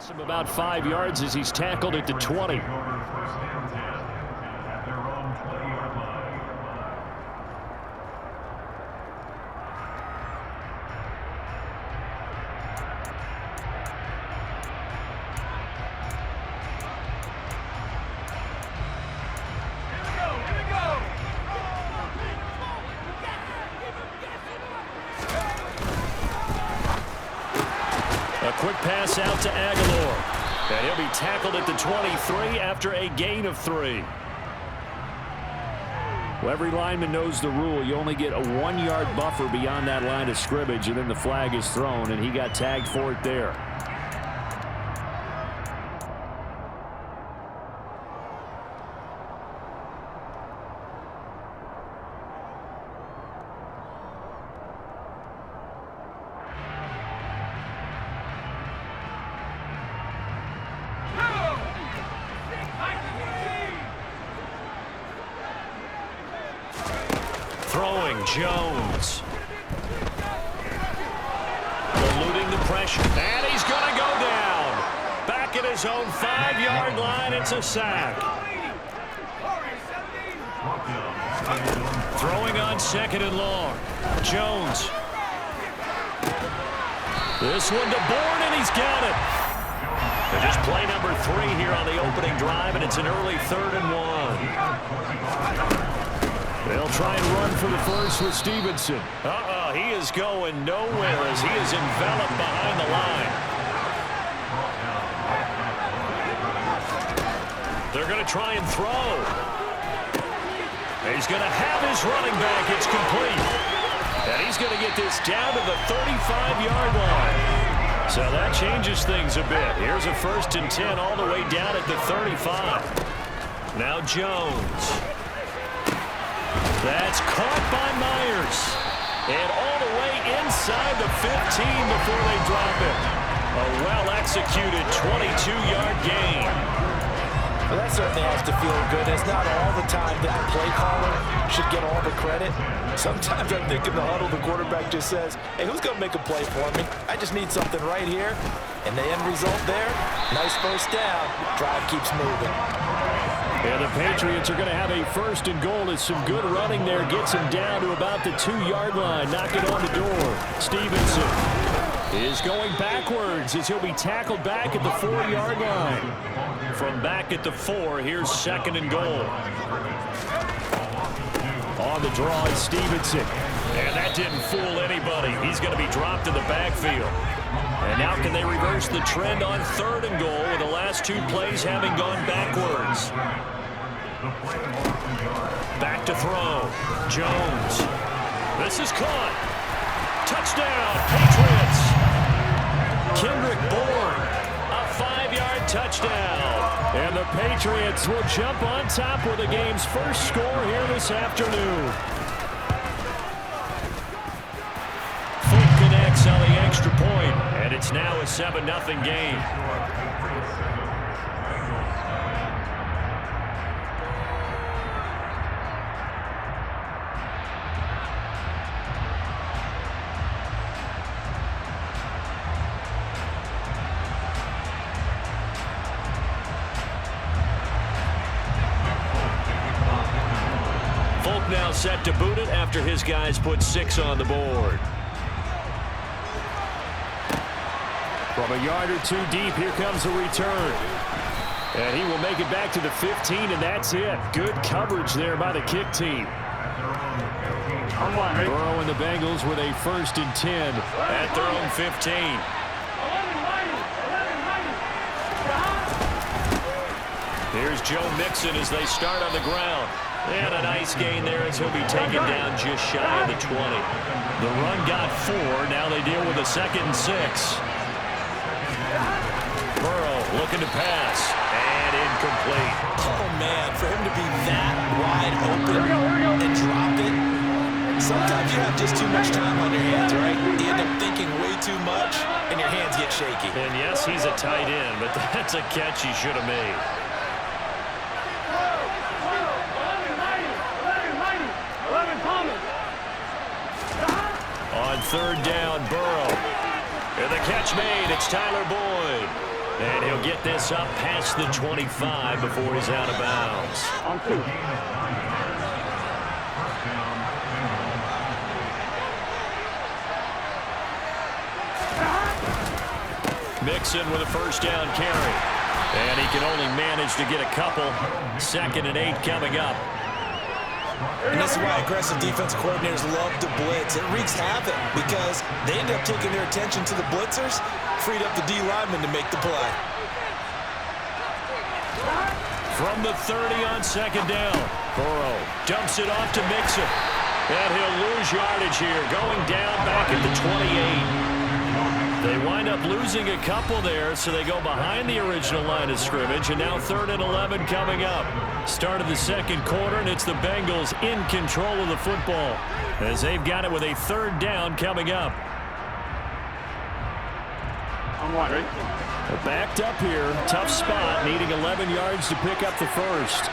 Loss him about 5 yards as he's tackled at the 20. A quick pass out to Aguilar. And he'll be tackled at the 23 after a gain of 3. Well, every lineman knows the rule. You only get a 1-yard buffer beyond that line of scrimmage, and then the flag is thrown, and he got tagged for it there. Throwing, Jones. Eluding the pressure. And he's going to go down. Back at his own 5-yard line. It's a sack. Throwing on 2nd and long. Jones. This one to Bourne, and he's got it. And just play number 3 here on the opening drive, and it's an early 3rd and 1. They'll try and run for the first with Stevenson. He is going nowhere as he is enveloped behind the line. They're going to try and throw. He's going to have his running back. It's complete. And he's going to get this down to the 35-yard line. So that changes things a bit. Here's a 1st and 10 all the way down at the 35. Now Jones. That's caught by Myers. And all the way inside the 15 before they drop it. A well-executed 22-yard gain. Well, that certainly has to feel good. It's not all the time that the play caller should get all the credit. Sometimes I think in the huddle, the quarterback just says, hey, who's going to make a play for me? I just need something right here. And the end result there, nice first down. Drive keeps moving. And the Patriots are going to have a 1st and goal as some good running there gets him down to about the 2-yard line. Knock it on the door. Stevenson is going backwards as he'll be tackled back at the 4-yard line. From back at the 4, here's 2nd and goal. On the draw is Stevenson. And that didn't fool anybody. He's going to be dropped in the backfield. And now can they reverse the trend on 3rd and goal with the last 2 plays having gone backwards? Back to throw. Jones. This is caught. Touchdown, Patriots. Kendrick Bourne. A 5-yard touchdown. And the Patriots will jump on top with the game's first score here this afternoon. Folk connects on the extra point, and it's now a 7-0 game. Folk now set to boot it after his guys put 6 on the board. From a yard or 2 deep, here comes a return. And he will make it back to the 15, and that's it. Good coverage there by the kick team. Burrow and the Bengals with a 1st and 10 at their own 15. Here's Joe Mixon as they start on the ground. And a nice gain there as he'll be taken down just shy of the 20. The run got 4. Now they deal with a 2nd and 6. Burrow looking to pass, and incomplete. Oh, man, for him to be that wide open and drop it, sometimes you have just too much time on your hands, right? You end up thinking way too much, and your hands get shaky. And yes, he's a tight end, but that's a catch he should have made. On 3rd down, Burrow. And the catch made. It's Tyler Boyd. And he'll get this up past the 25 before he's out of bounds. On 2. Mixon with a first down carry. And he can only manage to get a couple. 2nd and 8 coming up. And this is why aggressive defensive coordinators love to blitz. It wreaks havoc because they end up taking their attention to the blitzers, freed up the D lineman to make the play. From the 30 on 2nd down. Burrow dumps it off to Mixon. And he'll lose yardage here, going down back at the 28. They wind up losing a couple there, so they go behind the original line of scrimmage, and now 3rd and 11 coming up. Start of the 2nd quarter, and it's the Bengals in control of the football as they've got it with a 3rd down coming up. On 1, ready? They're backed up here, tough spot, needing 11 yards to pick up the first.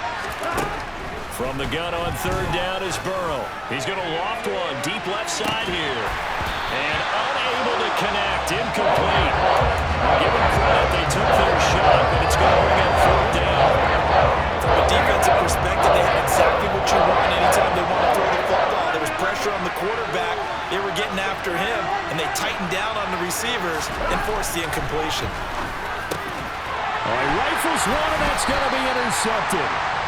From the gun on 3rd down is Burrow. He's going to loft one deep left side here. And unable to connect, incomplete. Give them credit, they took their shot, but it's going to bring in 4th down. From a defensive perspective, they had exactly what you want anytime they want to throw the football. There was pressure on the quarterback. They were getting after him, and they tightened down on the receivers and forced the incompletion. All right, rifles one, and that's going to be intercepted.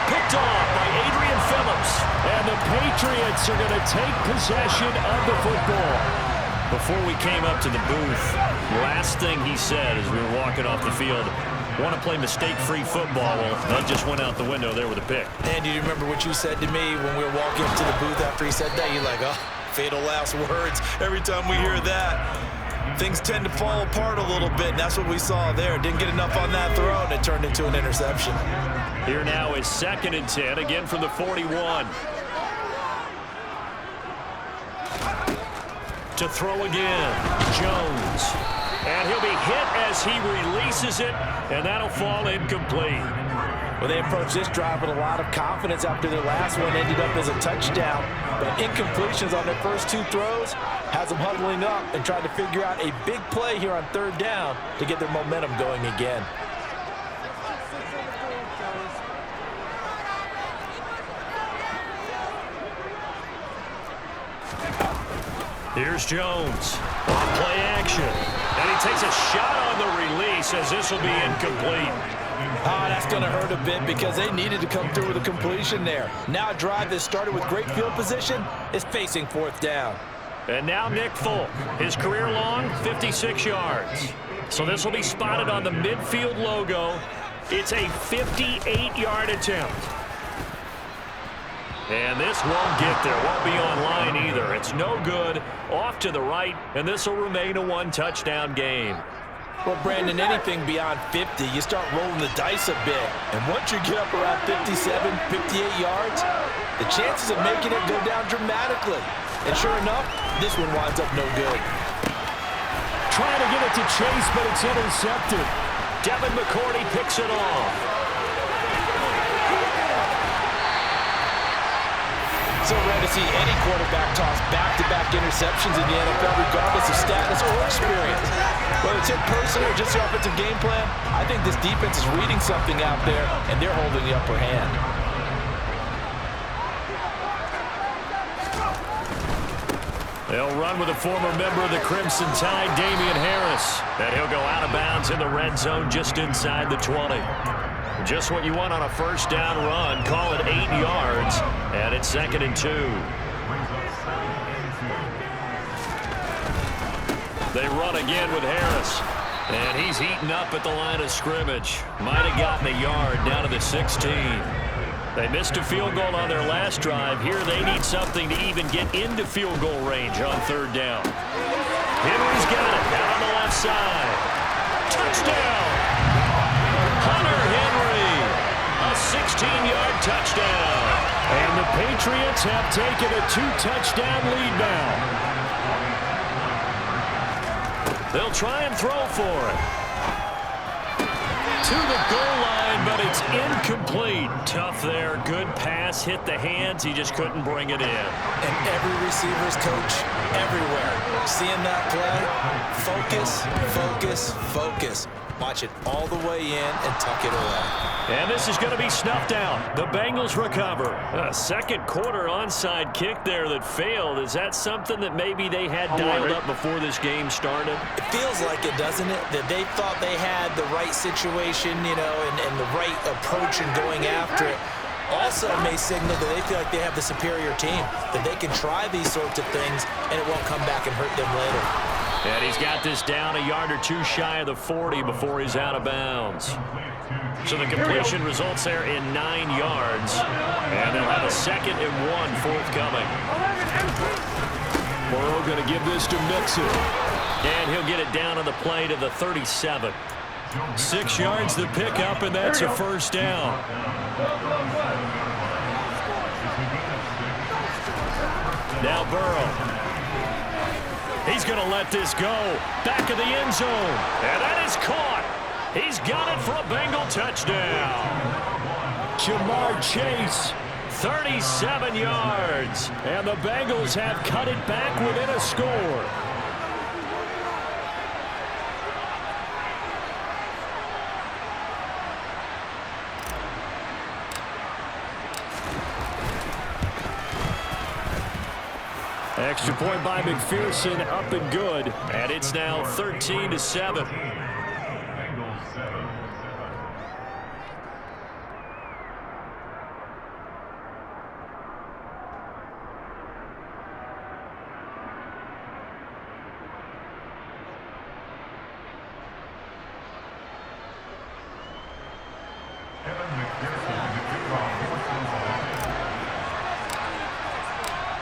Picked off by Adrian Phillips. And the Patriots are going to take possession of the football. Before we came up to the booth, last thing he said as we were walking off the field, want to play mistake-free football. Well, that just went out the window there with a pick. And do you remember what you said to me when we were walking up to the booth after he said that? You're like, oh, fatal last words. Every time we hear that, things tend to fall apart a little bit, and that's what we saw there. Didn't get enough on that throw, and it turned into an interception. Here now is 2nd and 10, again from the 41. To throw again, Jones. And he'll be hit as he releases it, and that'll fall incomplete. Well, they approached this drive with a lot of confidence after their last one ended up as a touchdown. But incompletions on their first 2 throws has them huddling up and trying to figure out a big play here on 3rd down to get their momentum going again. Here's Jones on play action. And he takes a shot on the release as this will be incomplete. That's going to hurt a bit because they needed to come through with a completion there. Now a drive that started with great field position is facing 4th down. And now Nick Folk, his career long, 56 yards. So this will be spotted on the midfield logo. It's a 58-yard attempt. And this won't get there, won't be online either. It's no good, off to the right, and this will remain a 1-touchdown game. Well, Brandon, anything beyond 50, you start rolling the dice a bit. And once you get up around 57, 58 yards, the chances of making it go down dramatically. And sure enough, this one winds up no good. Trying to get it to Chase, but it's intercepted. Devin McCourty picks it off. So rare to see any quarterback toss back-to-back interceptions in the NFL, regardless of status or experience. Whether it's in person or just the offensive game plan, I think this defense is reading something out there, and they're holding the upper hand. They'll run with a former member of the Crimson Tide, Damian Harris. And he'll go out of bounds in the red zone just inside the 20. Just what you want on a first down run. Call it 8 yards, and it's 2nd and 2. They run again with Harris, and he's eaten up at the line of scrimmage. Might have gotten a yard down to the 16. They missed a field goal on their last drive. Here they need something to even get into field goal range on 3rd down. Henry's got it down on the left side. Touchdown! Hunter Henry, a 16-yard touchdown. And the Patriots have taken a 2-touchdown lead now. They'll try and throw for it. To the goal line, but it's incomplete. Tough there. Good pass. Hit the hands. He just couldn't bring it in. And every receiver's coach everywhere. Seeing that play, focus, focus, focus. Watch it all the way in and tuck it away. And this is going to be snuffed out. The Bengals recover. A second quarter onside kick there that failed. Is that something that maybe they had dialed up before this game started? It feels like it, doesn't it? That they thought they had the right situation, you know, and the right approach in going after it. Also may signal that they feel like they have the superior team, that they can try these sorts of things and it won't come back and hurt them later. And he's got this down a yard or two shy of the 40 before he's out of bounds. So the completion results there in 9 yards. And they'll have a 2nd and 1 forthcoming. Burrow going to give this to Mixon. And he'll get it down on the play to the 37. 6 yards the pickup, and that's a first down. Now Burrow. He's going to let this go. Back of the end zone. And that is caught. He's got it for a Bengal touchdown. Jamar Chase, 37 yards. And the Bengals have cut it back within a score. Extra point by McPherson, up and good. And it's now 13-7.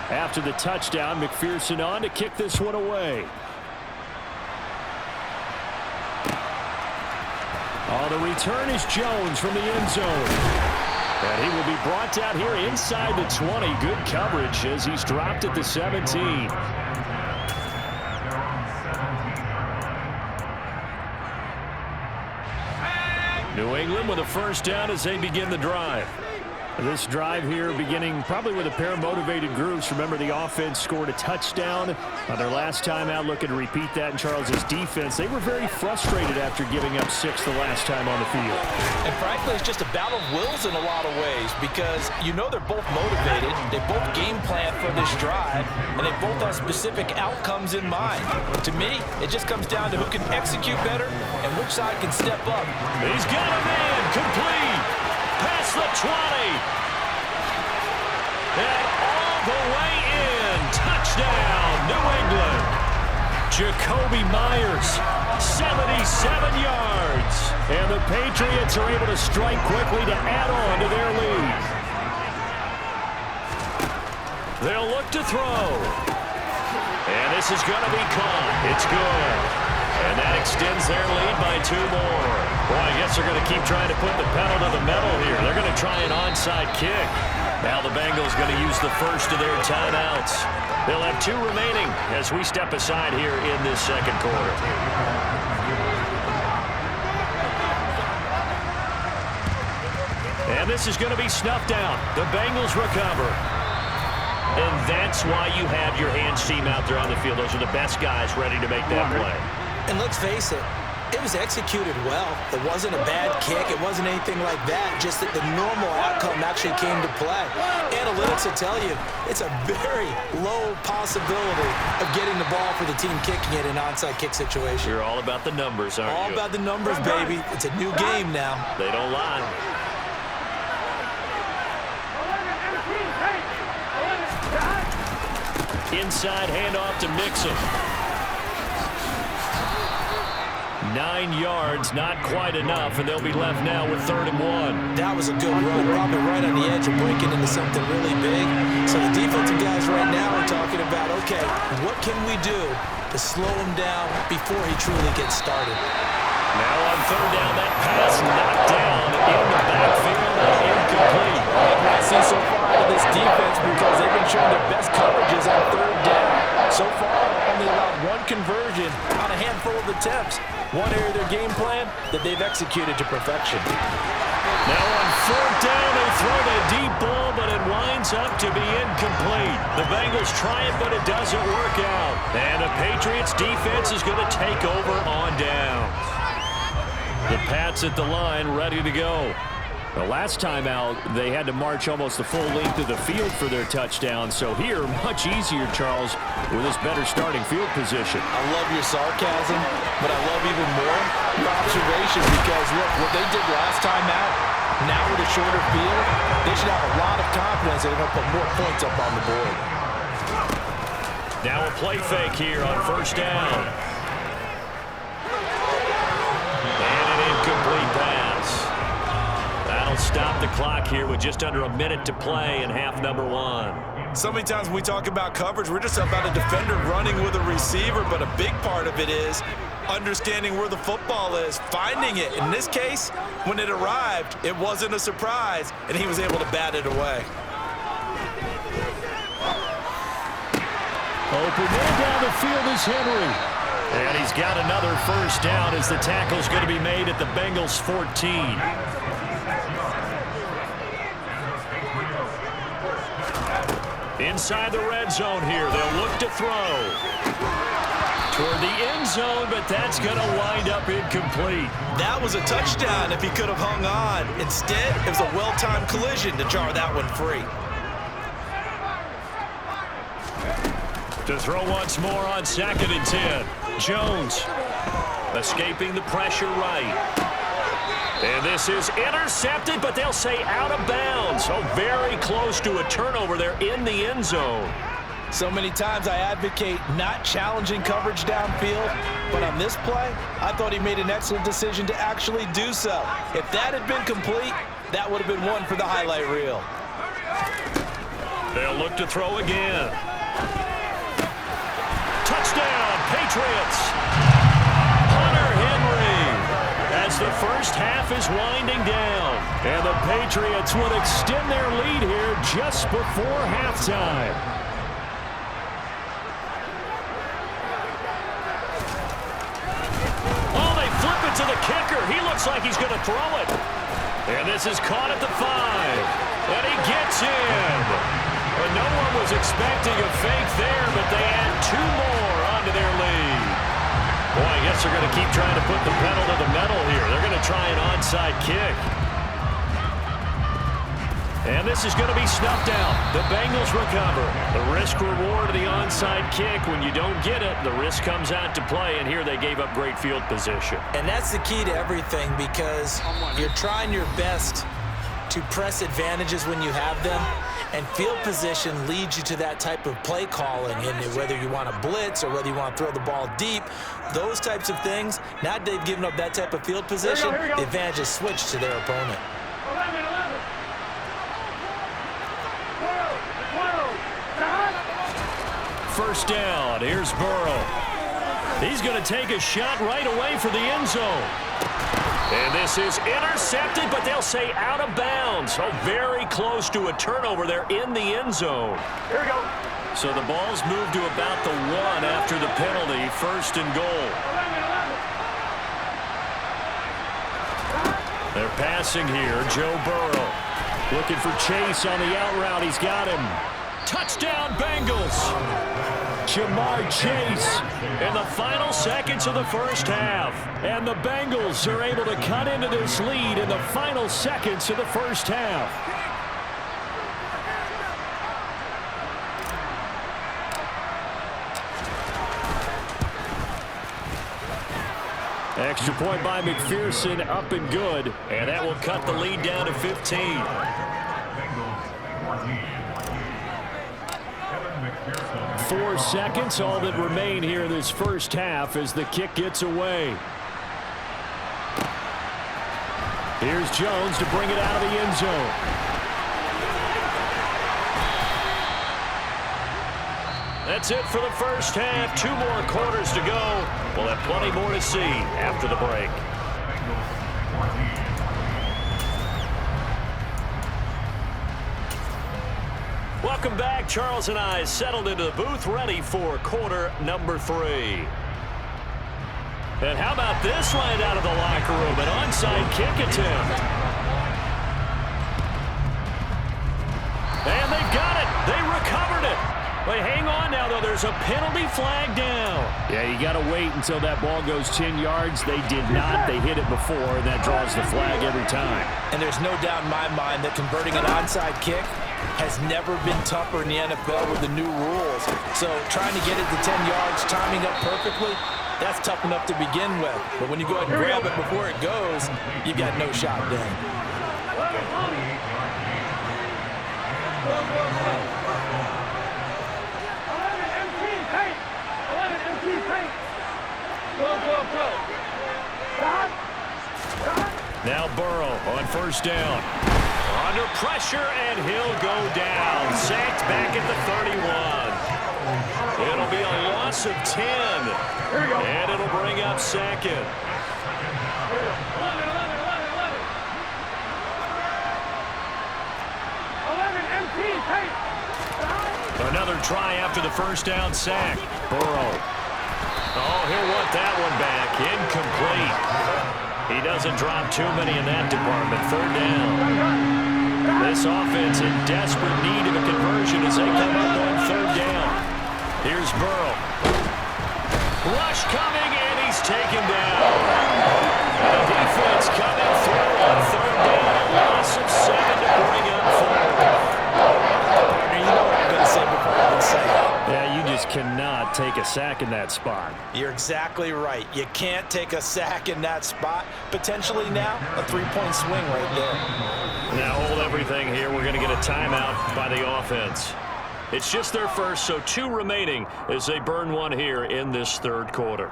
After the touchdown, McPherson on to kick this one away. Oh, the return is Jones from the end zone. And he will be brought down here inside the 20. Good coverage as he's dropped at the 17. New England with a first down as they begin the drive. This drive here beginning probably with a pair of motivated groups. Remember, the offense scored a touchdown on their last time out. Looking to repeat that in Charles's defense. They were very frustrated after giving up 6 the last time on the field. And frankly, it's just a battle of wills in a lot of ways because you know they're both motivated. They both game plan for this drive, and they both have specific outcomes in mind. To me, it just comes down to who can execute better and which side can step up. He's got a man complete. Past the 20. And all the way in. Touchdown, New England. Jacoby Myers, 77 yards. And the Patriots are able to strike quickly to add on to their lead. They'll look to throw. And this is going to be caught. It's good. And that extends their lead by 2 more. Boy, I guess they're going to keep trying to put the pedal to the metal here. They're going to try an onside kick. Now the Bengals going to use the first of their timeouts. They'll have 2 remaining as we step aside here in this second quarter. And this is going to be snuffed out. The Bengals recover. And that's why you have your hands team out there on the field. Those are the best guys ready to make that play. And let's face it, it was executed well. It wasn't a bad kick. It wasn't anything like that. Just that the normal outcome actually came to play. Analytics will tell you it's a very low possibility of getting the ball for the team kicking it in an onside kick situation. You're all about the numbers, aren't you? All about the numbers, baby. It's a new game now. They don't lie. Inside handoff to Mixon. 9 yards, not quite enough, and they'll be left now with 3rd and 1. That was a good run, probably right on the edge of breaking into something really big. So the defensive guys right now are talking about, okay, what can we do to slow him down before he truly gets started? Now on 3rd down, that pass knocked down in the backfield and incomplete. I've seen so far out of this defense because they've been showing their best coverages on 3rd down. So far, only allowed 1 conversion on a handful of attempts. One area of their game plan that they've executed to perfection. Now on 4th down, they throw the deep ball, but it winds up to be incomplete. The Bengals try it, but it doesn't work out. And the Patriots defense is going to take over on downs. The Pats at the line, ready to go. The last time out, they had to march almost the full length of the field for their touchdown. So here, much easier, Charles, with this better starting field position. I love your sarcasm, but I love even more your observation because, look, what they did last time out, now with a shorter field, they should have a lot of confidence they're going to put more points up on the board. Now a play fake here on first down. And an incomplete pass. That'll stop the clock here with just under a minute to play in half number one. So many times when we talk about coverage, we're just about a defender running with a receiver, but a big part of it is understanding where the football is, finding it. In this case, when it arrived, it wasn't a surprise, and he was able to bat it away. Open man down the field is Henry. And he's got another first down as the tackle's going to be made at the Bengals 14. Inside the red zone here, they'll look to throw. Toward the end zone, but that's going to wind up incomplete. That was a touchdown if he could have hung on. Instead, it was a well-timed collision to jar that one free. To throw once more on 2nd and 10. Jones escaping the pressure right. And this is intercepted, but they'll say out of bounds. So very close to a turnover there in the end zone. So many times I advocate not challenging coverage downfield, but on this play, I thought he made an excellent decision to actually do so. If that had been complete, that would have been one for the highlight reel. They'll look to throw again. Touchdown, Patriots. Hunter Henry as the first half is winding down. And the Patriots will extend their lead here just before halftime. Oh, they flip it to the kicker. He looks like he's going to throw it. And this is caught at the 5. And he gets in. And no one was expecting a fake there, but they add 2 more onto their lead. Boy, I guess they're going to keep trying to put the pedal to the metal here. They're going to try an onside kick. And this is going to be snuffed out. The Bengals recover. The risk-reward of the onside kick. When you don't get it, the risk comes out to play, and here they gave up great field position. And that's the key to everything because you're trying your best to press advantages when you have them, and field position leads you to that type of play calling, and whether you want to blitz or whether you want to throw the ball deep, those types of things, now that they've given up that type of field position, the advantage is switched to their opponent. First down, here's Burrow. He's going to take a shot right away for the end zone. And this is intercepted, but they'll say out of bounds. So very close to a turnover there in the end zone. Here we go. So the ball's moved to about the 1 after the penalty, 1st and goal. They're passing here, Joe Burrow. Looking for Chase on the out route. He's got him. Touchdown, Bengals. Jamar Chase in the final seconds of the first half. And the Bengals are able to cut into this lead in the final seconds of the first half. Extra point by McPherson, up and good. And that will cut the lead down to 15. 4 seconds, all that remain here in this first half as the kick gets away. Here's Jones to bring it out of the end zone. That's it for the first half. 2 more quarters to go. We'll have plenty more to see after the break. Welcome back. Charles and I settled into the booth, ready for quarter number 3. And how about this right out of the locker room? An onside kick attempt. And they've got it. They recovered it. But hang on now, though. There's a penalty flag down. Yeah, you got to wait until that ball goes 10 yards. They did not. They hit it before, and that draws the flag every time. And there's no doubt in my mind that converting an onside kick has never been tougher in the NFL with the new rules. So trying to get it to 10 yards, timing up perfectly, that's tough enough to begin with. But when you go ahead and grab it before it goes, you got no shot then. Now Burrow on first down. Under pressure, and he'll go down. Sacked back at the 31. It'll be a loss of 10. And it'll bring up second. Another try after the first down sack. Burrow. Oh, he'll want that one back. Incomplete. He doesn't drop too many in that department. Third down. This offense in desperate need of a conversion as they come up on third down. Here's Burrow. Rush coming, and he's taken down. The defense coming through on third down. Loss of 7 to bring up fourth. And you know what I'm going to say before I would say it. Yeah, you just cannot take a sack in that spot. You're exactly right. You can't take a sack in that spot. Potentially now, a 3-point swing right there. Now hold everything here. We're going to get a timeout by the offense. It's just their first, so 2 remaining as they burn one here in this third quarter.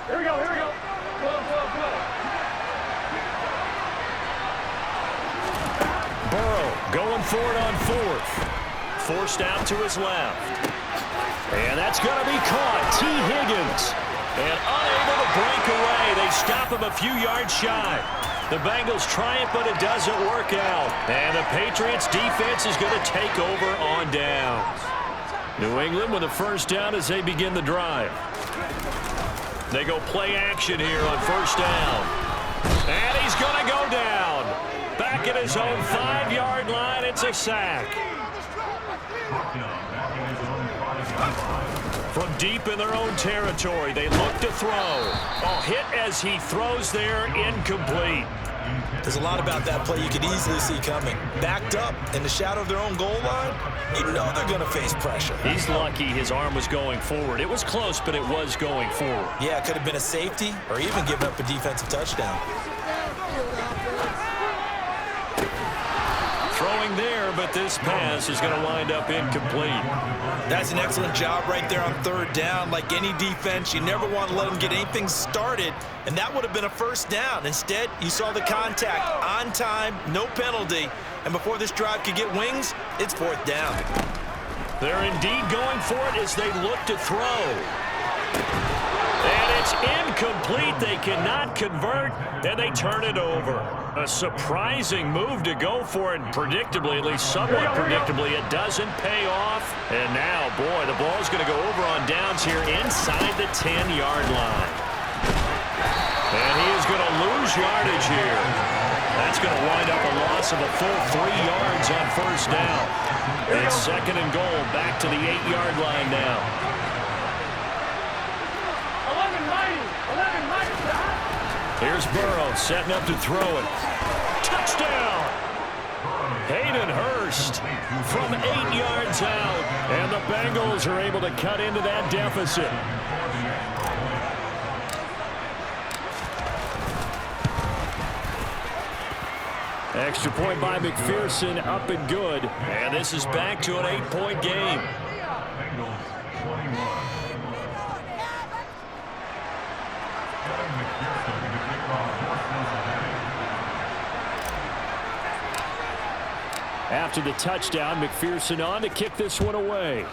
Here we go, here we go. Burrow going for it on fourth. Forced out to his left. And that's going to be caught. T. Higgins. And unable to break away. They stop him a few yards shy. The Bengals try it, but it doesn't work out. And the Patriots defense is going to take over on downs. New England with a first down as they begin the drive. They go play action here on first down. And he's going to go down. Back at his own 5-yard line, it's a sack. From deep in their own territory, they look to throw. Oh, hit as he throws there, incomplete. There's a lot about that play you could easily see coming. Backed up in the shadow of their own goal line, you know they're going to face pressure. He's lucky his arm was going forward. It was close, but it was going forward. Yeah, it could have been a safety or even given up a defensive touchdown. Throwing there, but this pass is going to wind up incomplete. That's an excellent job right there on third down. Like any defense, you never want to let them get anything started, and that would have been a first down. Instead, you saw the contact on time, no penalty, and before this drive could get wings, it's fourth down. They're indeed going for it as they look to throw. And it's incomplete. They cannot convert, and they turn it over. A surprising move to go for it, and predictably, at least somewhat predictably, it doesn't pay off. And now, boy, the ball's going to go over on downs here inside the 10-yard line. And he is going to lose yardage here. That's going to wind up a loss of a full 3 yards on first down. It's second and goal, back to the 8-yard line now. 11 mighty. Here's Burrow setting up to throw it. Touchdown! Hayden Hurst from 8 yards out. And the Bengals are able to cut into that deficit. Extra point by McPherson, up and good. And this is back to an 8-point game. After the touchdown, McPherson on to kick this one away.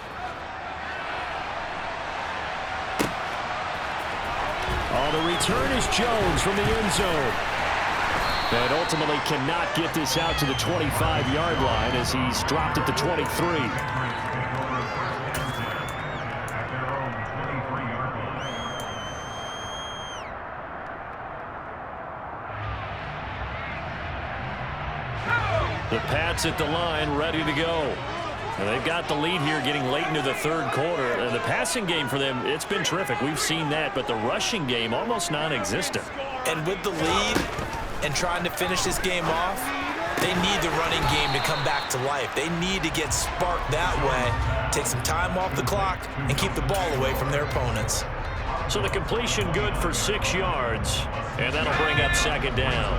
Oh, the return is Jones from the end zone. And ultimately cannot get this out to the 25-yard line as he's dropped at the 23. The Pats at the line, ready to go. And they've got the lead here getting late into the third quarter. And the passing game for them, it's been terrific. We've seen that, but the rushing game almost non-existent. And with the lead and trying to finish this game off, they need the running game to come back to life. They need to get sparked that way, take some time off the clock, and keep the ball away from their opponents. So the completion good for 6 yards, and that'll bring up second down.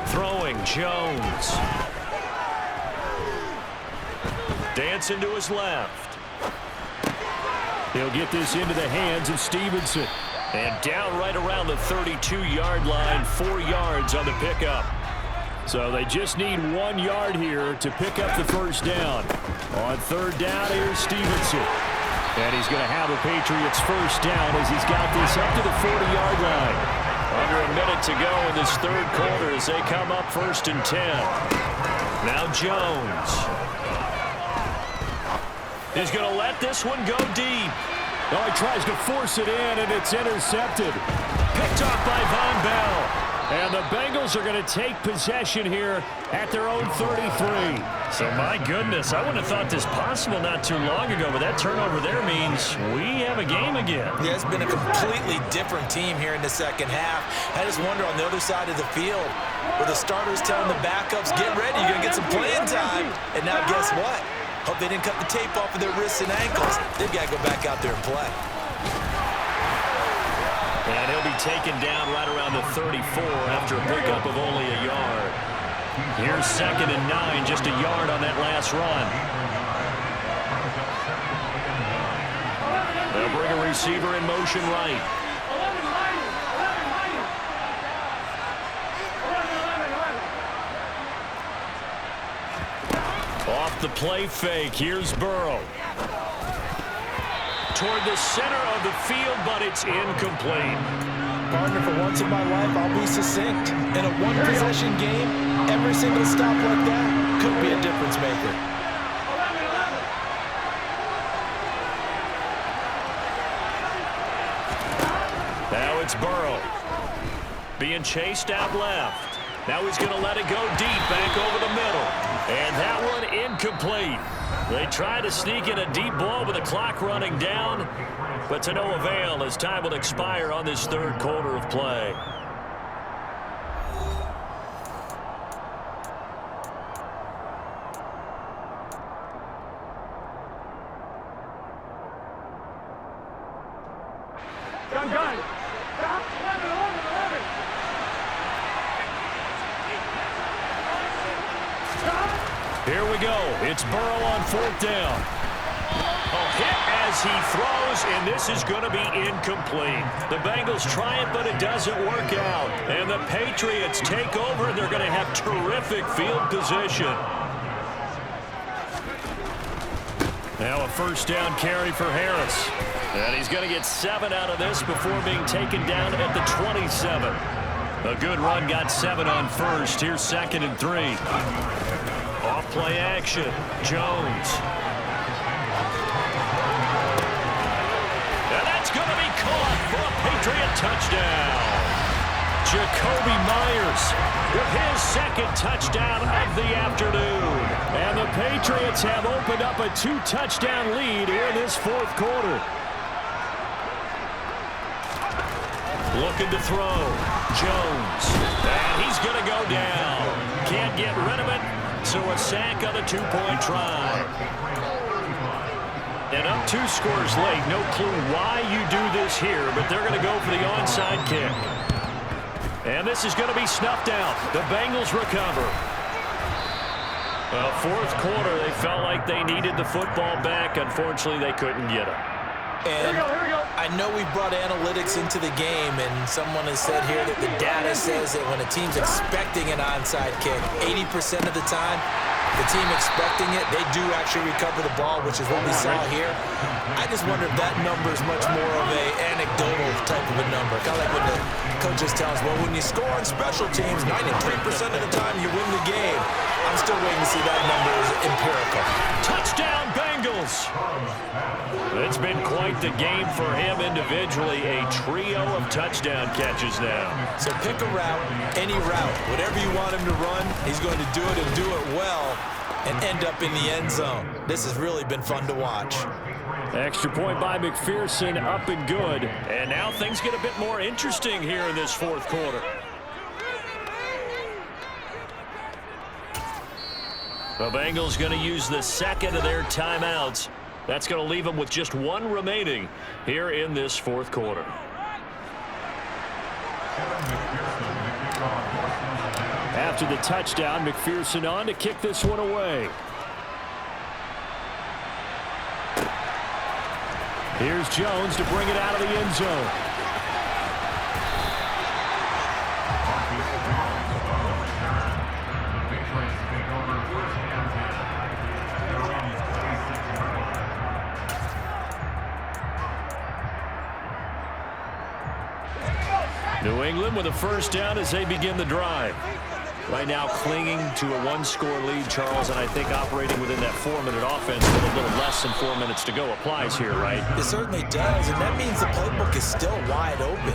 Throwing, Jones. Dancing to his left. He'll get this into the hands of Stevenson. And down right around the 32-yard line, 4 yards on the pickup. So they just need 1 yard here to pick up the first down. On third down, here's Stevenson. And he's going to have a Patriots first down as he's got this up to the 40-yard line. Under a minute to go in this third quarter as they come up 1st and 10. Now Jones. He's going to let this one go deep. Oh, he tries to force it in, and it's intercepted. Picked off by Von Bell. And the Bengals are going to take possession here at their own 33. So, my goodness, I wouldn't have thought this possible not too long ago, but that turnover there means we have a game again. Yeah, it's been a completely different team here in the second half. I just wonder on the other side of the field, where the starters telling the backups, get ready, you're going to get some playing time. And now guess what? Hope they didn't cut the tape off of their wrists and ankles. They've got to go back out there and play. And he'll be taken down right around the 34 after a pickup of only a yard. Here's 2nd and 9, just a yard on that last run. They'll bring a receiver in motion right. 11. Off the play fake, here's Burrow. Toward the center of the field, but it's incomplete. Partner, for once in my life, I'll be succinct. In a one-possession game, every single stop like that could be a difference maker. 11. Now it's Burrow. Being chased out left. Now he's going to let it go deep, back over the middle. And that one incomplete. They try to sneak in a deep ball with the clock running down, but to no avail as time will expire on this third quarter of play. Gun. Stop. 11. Stop. Here we go. It's Burrow on 4th down. A hit as he throws, and this is going to be incomplete. The Bengals try it, but it doesn't work out. And the Patriots take over, and they're going to have terrific field position. Now a first down carry for Harris. And he's going to get 7 out of this before being taken down at the 27. A good run, got 7 on first. Here's 2nd and 3. Off play action, Jones. And that's going to be caught for a Patriot touchdown. Jacoby Myers with his 2nd touchdown of the afternoon. And the Patriots have opened up a 2-touchdown lead here in this 4th quarter. Looking to throw, Jones. And he's going to go down. Can't get rid of it. So a sack on a 2-point try. And up 2 scores late. No clue why you do this here, but they're going to go for the onside kick. And this is going to be snuffed out. The Bengals recover. Well, 4th quarter, they felt like they needed the football back. Unfortunately, they couldn't get it. And Here we go. I know we've brought analytics into the game, and someone has said here that the data says that when a team's expecting an onside kick, 80% of the time, the team expecting it, they do actually recover the ball, which is what we saw here. I just wonder if that number is much more of a anecdotal type of a number. Kind of like when the coaches tell us, well, when you score on special teams, 93% of the time you win the game. I'm still waiting to see that number is empirical. Touchdown, Bengals! Bengals. It's been quite the game for him individually. A trio of touchdown catches now. So pick a route, any route. Whatever you want him to run, he's going to do it and do it well and end up in the end zone. This has really been fun to watch. Extra point by McPherson, up and good. And now things get a bit more interesting here in this fourth quarter. The Bengals going to use the second of their timeouts. That's going to leave them with just one remaining here in this fourth quarter. After the touchdown, McPherson on to kick this one away. Here's Jones to bring it out of the end zone. New England with a first down as they begin the drive. Right now clinging to a one-score lead, Charles, and I think operating within that 4-minute offense with a little less than 4 minutes to go applies here, right? It certainly does, and that means the playbook is still wide open.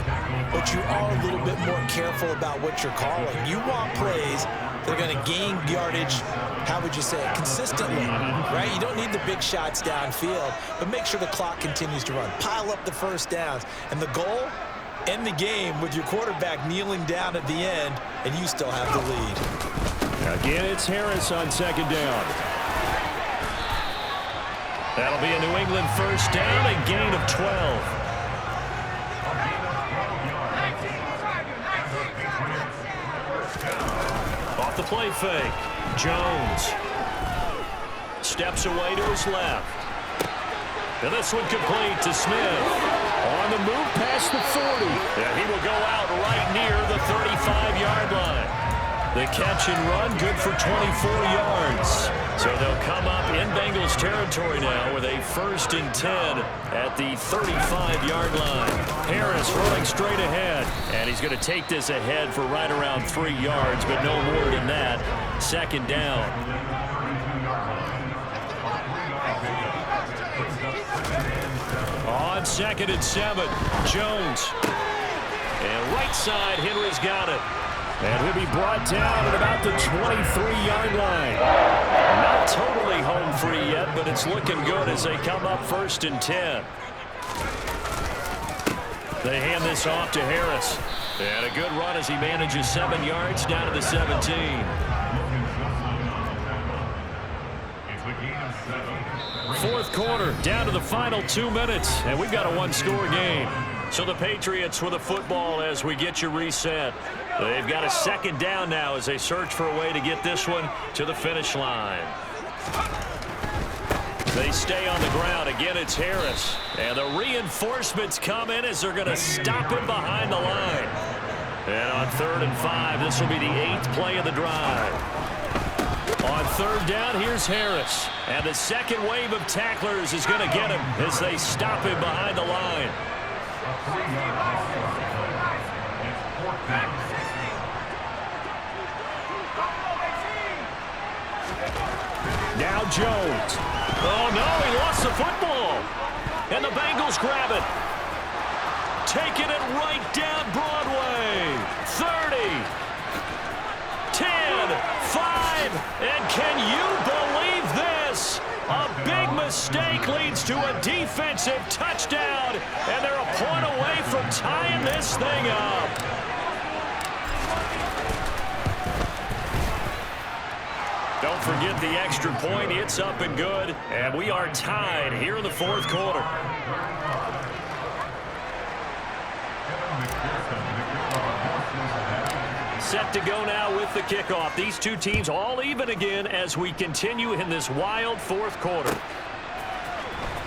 But you are a little bit more careful about what you're calling. You want plays that are going to gain yardage, how would you say it, consistently, right? You don't need the big shots downfield, but make sure the clock continues to run. Pile up the first downs, and the goal, end the game with your quarterback kneeling down at the end, and you still have the lead. Again, it's Harris on second down. That'll be a New England first down, a gain of 12. Off the play fake. Jones steps away to his left. And this one complete to Smith. On the move past the 40. And he will go out right near the 35-yard line. The catch and run good for 24 yards. So they'll come up in Bengals territory now with a 1st and 10 at the 35-yard line. Harris running straight ahead. And he's going to take this ahead for right around 3 yards, but no more than that. Second down. On 2nd and 7, Jones. And right side, Henry's got it. And he'll be brought down at about the 23-yard line. Not totally home free yet, but it's looking good as they come up 1st and 10. They hand this off to Harris. And a good run as he manages 7 yards down to the 17. Fourth quarter, down to the final 2 minutes, and we've got a one-score game. So the Patriots with the football as we get you reset. They've got a second down now as they search for a way to get this one to the finish line. They stay on the ground. Again, it's Harris. And the reinforcements come in as they're going to stop him behind the line. And on 3rd and 5, this will be the 8th play of the drive. On 3rd down, here's Harris. And the second wave of tacklers is going to get him as they stop him behind the line. Now Jones. Oh, no, he lost the football. And the Bengals grab it. Taking it right down Broadway. 30. 10. 5. And can you believe this? A big mistake leads to a defensive touchdown. And they're a point away from tying this thing up. Don't forget the extra point. It's up and good. And we are tied here in the fourth quarter. Set to go now with the kickoff. These two teams all even again as we continue in this wild fourth quarter.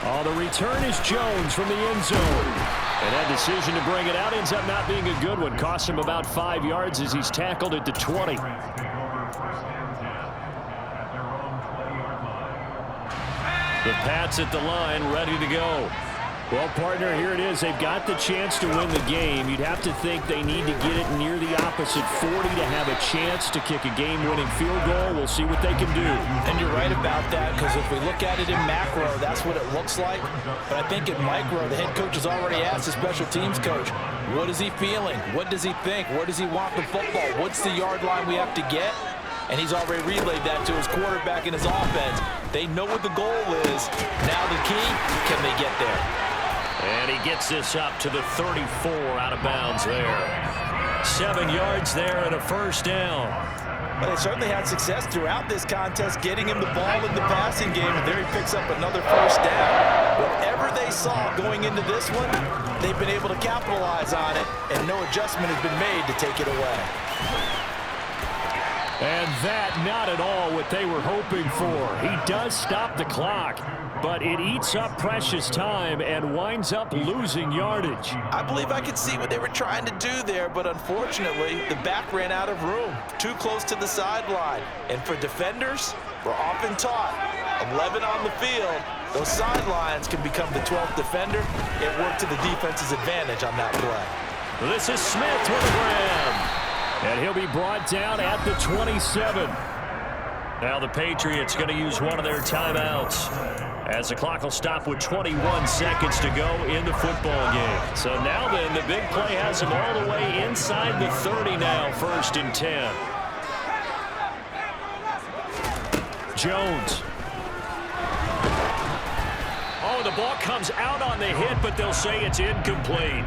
Oh, the return is Jones from the end zone. And that decision to bring it out ends up not being a good one. Costs him about 5 yards as he's tackled at the 20. The Pats at the line, ready to go. Well, partner, here it is. They've got the chance to win the game. You'd have to think they need to get it near the opposite 40 to have a chance to kick a game-winning field goal. We'll see what they can do. And you're right about that, because if we look at it in macro, that's what it looks like. But I think in micro, the head coach has already asked the special teams coach, what is he feeling? What does he think? Where does he want the football? What's the yard line we have to get? And he's already relayed that to his quarterback and his offense. They know what the goal is. Now the key, can they get there? And he gets this up to the 34 out of bounds there. 7 yards there and a first down. Well, they certainly had success throughout this contest getting him the ball in the passing game, and there he picks up another first down. Whatever they saw going into this one, they've been able to capitalize on it, and no adjustment has been made to take it away. And that not at all what they were hoping for. He does stop the clock, but it eats up precious time and winds up losing yardage. I believe I could see what they were trying to do there, but unfortunately, the back ran out of room, too close to the sideline. And for defenders, we're often taught, 11 on the field, those sidelines can become the 12th defender. It worked to the defense's advantage on that play. This is Smith with a grab. And he'll be brought down at the 27. Now the Patriots going to use one of their timeouts as the clock will stop with 21 seconds to go in the football game. So now then, the big play has them all the way inside the 30 now, 1st and 10. Jones. Oh, the ball comes out on the hit, but they'll say it's incomplete.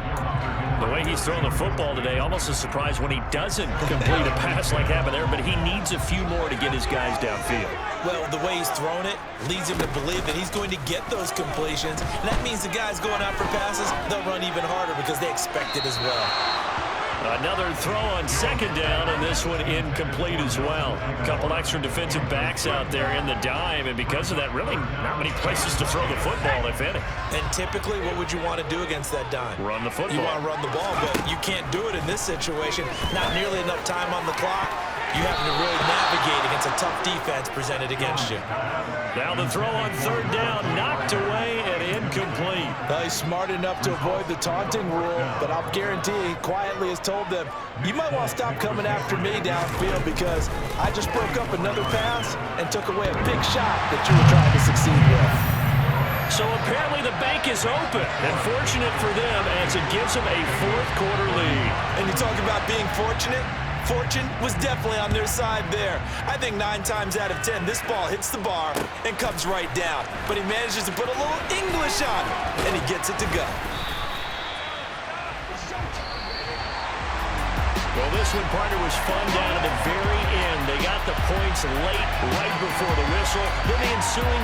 The way he's throwing the football today, almost a surprise when he doesn't complete a pass like happened there, but he needs a few more to get his guys downfield. Well, the way he's thrown it leads him to believe that he's going to get those completions. And that means the guys going out for passes, they'll run even harder because they expect it as well. Another throw on 2nd down, and this one incomplete as well. A couple extra defensive backs out there in the dime, and because of that, really not many places to throw the football, if any. And typically, what would you want to do against that dime? Run the football. You want to run the ball, but you can't do it in this situation. Not nearly enough time on the clock. You have to really navigate against a tough defense presented against you. Now the throw on 3rd down, knocked away and incomplete. Well, he's smart enough to avoid the taunting rule, but I'll guarantee he quietly has told them, you might want to stop coming after me downfield because I just broke up another pass and took away a big shot that you were trying to succeed with. So apparently the bank is open, and fortunate for them as it gives them a 4th quarter lead. And you talk about being fortunate? Fortune was definitely on their side there. I think 9 times out of 10, this ball hits the bar and comes right down. But he manages to put a little English on it, and he gets it to go. Well, this one, partner, was fun down to the very end. They got the points late, right before the whistle. Then the ensuing